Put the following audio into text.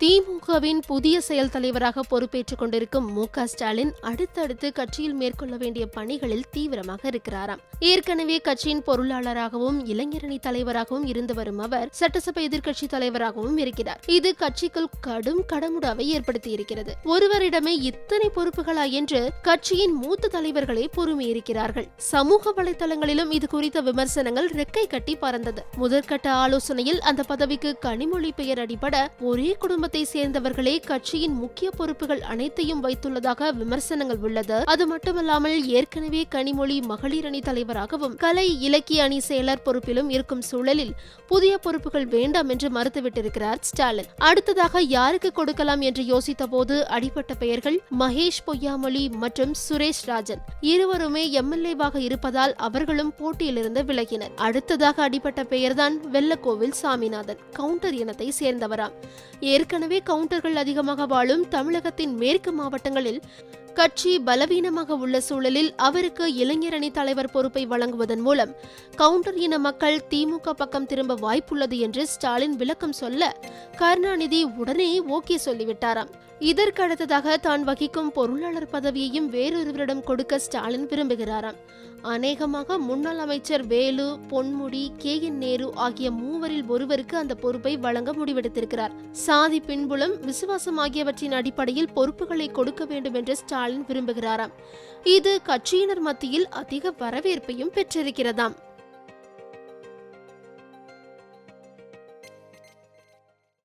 திமுகவின் புதிய செயல் தலைவராக பொறுப்பேற்றுக் கொண்டிருக்கும் மு.க.ஸ்டாலின் அடுத்தடுத்து கட்சியில் மேற்கொள்ள வேண்டிய பணிகளில் தீவிரமாக இருக்கிறாராம். ஏற்கனவே கட்சியின் பொருளாளராகவும் இளைஞரணி தலைவராகவும் இருந்து வரும் அவர் சட்டசபை எதிர்க்கட்சி தலைவராகவும் இருக்கிறார். இது கட்சிக்குள் கடும் கடமுடாவை ஏற்படுத்தியிருக்கிறது. ஒருவரிடமே இத்தனை பொறுப்புகளா என்று கட்சியின் மூத்த தலைவர்களே பொறுமையிருக்கிறார்கள். சமூக வலைதளங்களிலும் இது குறித்த விமர்சனங்கள் ரெக்கை கட்டி பறந்தது. முதற்கட்ட ஆலோசனையில் அந்த பதவிக்கு கனிமொழி பெயர் அடிபட ஒரே குடும்பத்தை சேர்ந்தவர்களே கட்சியின் முக்கிய பொறுப்புகள் அனைத்தையும் வைத்துள்ளதாக விமர்சனங்கள் உள்ளது. அது மட்டுமல்லாமல் ஏற்கனவே கனிமொழி மகளிர் அணி தலைவராகவும் கலை இலக்கிய அணி செயலர் பொறுப்பிலும் இருக்கும் சூழலில் புதிய பொறுப்புகள் வேண்டாம் என்று மறுத்துவிட்டிருக்கிறார் ஸ்டாலின். அடுத்ததாக யாருக்கு கொடுக்கலாம் என்று யோசித்த போது அடிபட்ட பெயர்கள் மகேஷ் பொய்யாமொழி மற்றும் சுரேஷ் ராஜன். இருவருமே எம்எல்ஏவாக இருப்பதால் அவர்களும் போட்டியிலிருந்து விலகினர். அடுத்ததாக அடிபட்ட பெயர்தான் வெள்ளக்கோவில் சாமிநாதன், கவுண்டர் இனத்தை சேர்ந்தவராம். ஏற்கனவே கவுண்டர்கள் அதிகமாக வாழும் தமிழகத்தின் மேற்கு மாவட்டங்களில் கட்சி பலவீனமாக உள்ள சூழலில் அவருக்கு இளைஞரணி தலைவர் பொறுப்பை வழங்குவதன் மூலம் கவுண்டர் இன மக்கள் திமுக பக்கம் திரும்ப வாய்ப்புள்ளது என்று ஸ்டாலின் விளக்கம் சொல்ல கருணாநிதி உடனே ஓகே சொல்லிவிட்டாராம். இதற்கடுத்ததாக தான் வகிக்கும் பொருளாளர் பதவியையும் வேறொருவரிடம் கொடுக்க ஸ்டாலின் விரும்புகிறாராம். அநேகமாக முன்னாள் அமைச்சர் வேலு, பொன்முடி, கே.என். நேரு ஆகிய மூவரில் ஒருவருக்கு அந்த பொறுப்பை வழங்க முடிவெடுத்திருக்கிறார். சாதி பின்புலம், விசுவாசம் ஆகியவற்றின் அடிப்படையில் பொறுப்புகளை கொடுக்க வேண்டும் என்று ஸ்டாலின் விரும்புகிறாராம். இது கட்சியினர் மத்தியில் அதிக வரவேற்பையும் பெற்றிருக்கிறதாம்.